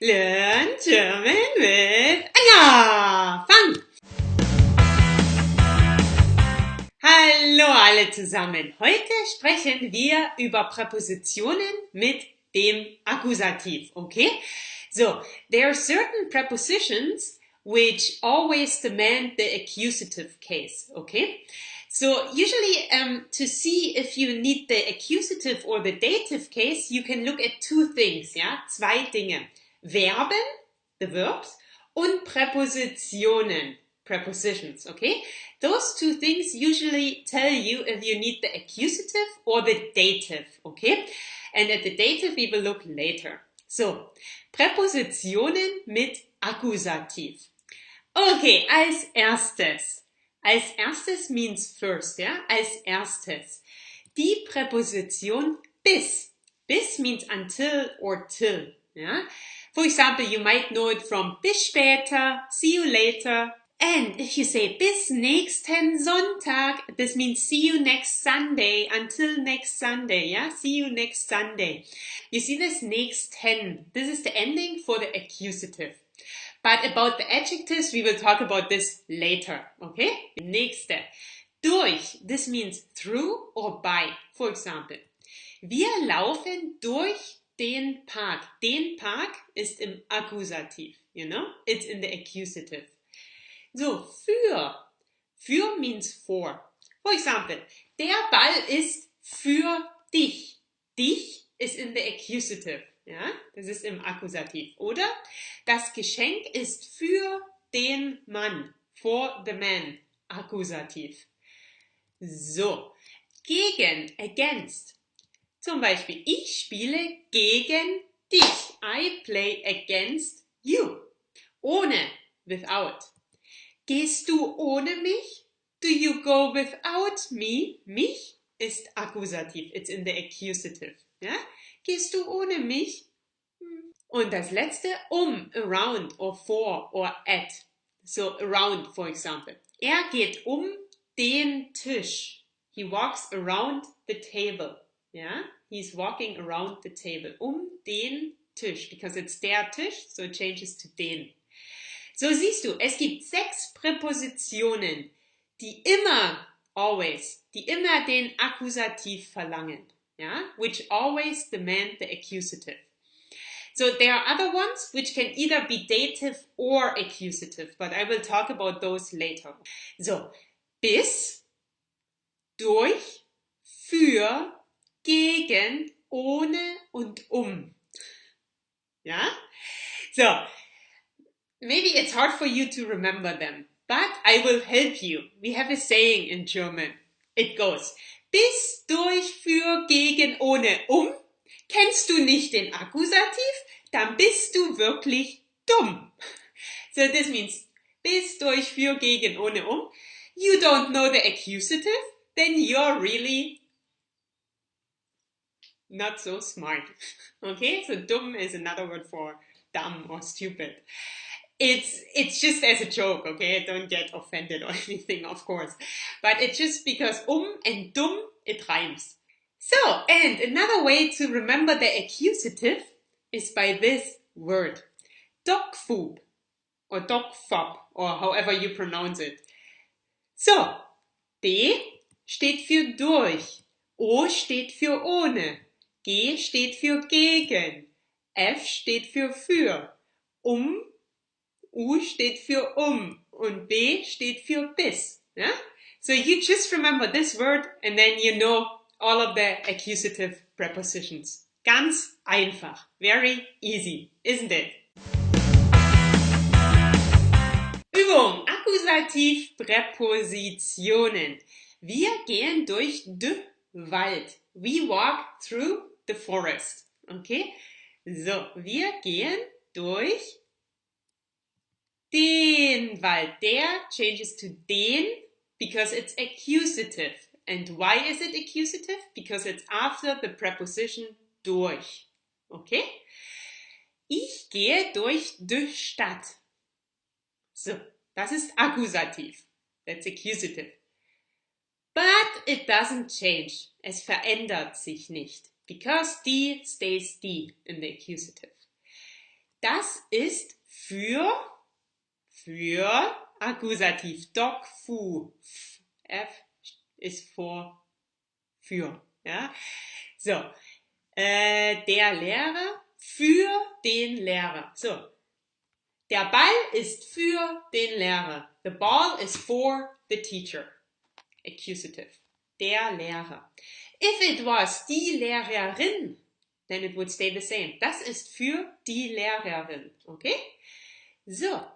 Learn German with Anja. Fang! Hallo alle zusammen. Heute sprechen wir über Präpositionen mit dem Akkusativ, okay? So, there are certain prepositions which always demand the accusative case, okay? So usually to see if you need the accusative or the dative case, you can look at two things, ja? Zwei Dinge. Verben, the verbs, und Präpositionen, prepositions, okay? Those two things usually tell you if you need the accusative or the dative, okay? And at the dative we will look later. So, Präpositionen mit Akkusativ. Okay, als erstes. Als erstes means first, ja? Als erstes. Die Präposition bis. Bis means until or till, ja? For example, you might know it from bis später, see you later. And if you say bis nächsten Sonntag, this means see you next Sunday, until next Sunday, yeah? See you next Sunday. You see this nächsten, this is the ending for the accusative. But about the adjectives, we will talk about this later, okay? Nächste. Durch, this means through or by. For example, wir laufen durch den Park. Den Park ist im Akkusativ, you know? It's in the accusative. So, für. Für means for. For example, der Ball ist für dich. Dich ist in the accusative. Ja, das ist im Akkusativ. Oder das Geschenk ist für den Mann. For the man. Akkusativ. So, gegen, against. Zum Beispiel, ich spiele gegen dich. I play against you. Ohne, without. Gehst du ohne mich? Do you go without me? Mich ist Akkusativ. It's in the accusative. Ja? Gehst du ohne mich? Und das letzte, around, or for, or at. So, around, for example. Er geht den Tisch. He walks around the table. Ja? He's walking around the table. Den Tisch. Because it's der Tisch, so it changes to den. So siehst du, es gibt 6 Präpositionen, die immer, always, die immer den Akkusativ verlangen. Ja? Which always demand the accusative. So there are other ones which can either be dative or accusative, but I will talk about those later. So, bis, durch, für, gegen, ohne und Ja? So, maybe it's hard for you to remember them, but I will help you. We have a saying in German. It goes, bis, durch, für, gegen, ohne, Kennst du nicht den Akkusativ? Dann bist du wirklich dumm. So this means, bis, durch, für, gegen, ohne, You don't know the accusative? Then you're really not so smart. Okay, so dumm is another word for dumb or stupid. It's just as a joke, okay? Don't get offended or anything, of course. But it's just because and dumm, it rhymes. So, and another way to remember the accusative is by this word. Dokfub, or dokfob, or however you pronounce it. So, D steht für durch, O steht für ohne, G steht für gegen, F steht für, U steht für und B steht für bis. Yeah? So you just remember this word and then you know all of the accusative prepositions. Ganz einfach. Very easy, isn't it? Übung. Akkusativpräpositionen. Wir gehen durch den Wald. We walk through the forest. Okay? So, wir gehen durch den Wald. Der changes to den because it's accusative. And why is it accusative? Because it's after the preposition durch. Okay? Ich gehe durch die Stadt. So, das ist Akkusativ. That's accusative. But it doesn't change. Es verändert sich nicht. Because die stays die in the accusative. das ist für Akkusativ. Dog, fu. F ist für. Ja? So, der Lehrer für den Lehrer. So, der Ball ist für den Lehrer. The ball is for the teacher. Accusative. Der Lehrer. If it was die Lehrerin, then it would stay the same. Das ist für die Lehrerin. Okay? So,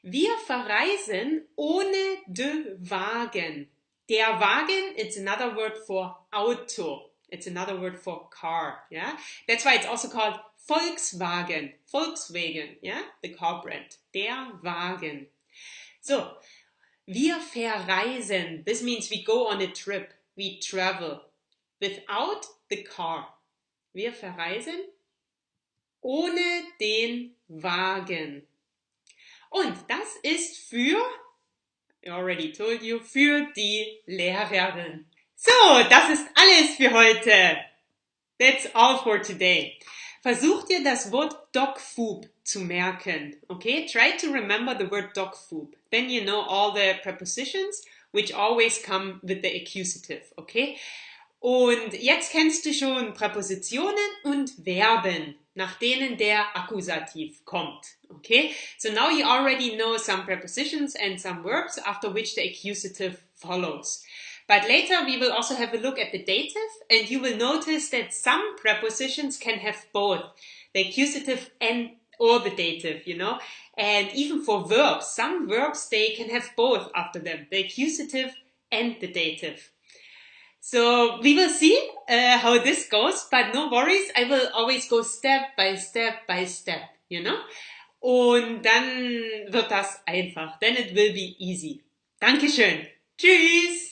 wir verreisen ohne de Wagen. Der Wagen, it's another word for Auto. It's another word for car. Yeah? That's why it's also called Volkswagen. Volkswagen, yeah? The car brand. Der Wagen. So, wir verreisen. This means we go on a trip. We travel. Without the car. Wir verreisen ohne den Wagen. Und das ist für, I already told you, für die Lehrerin. So, das ist alles für heute. That's all for today. Versucht ihr das Wort Dogfood zu merken. Okay? Try to remember the word Dogfood. Then you know all the prepositions which always come with the accusative. Okay? Und jetzt kennst du schon Präpositionen und Verben, nach denen der Akkusativ kommt. Okay? So now you already know some prepositions and some verbs after which the accusative follows. But later we will also have a look at the dative, and you will notice that some prepositions can have both the accusative and or the dative, you know. And even for verbs, some verbs, they can have both after them, the accusative and the dative. So we will see how this goes, but no worries, I will always go step by step by step, you know. Und dann wird das einfach, then it will be easy. Dankeschön. Tschüss.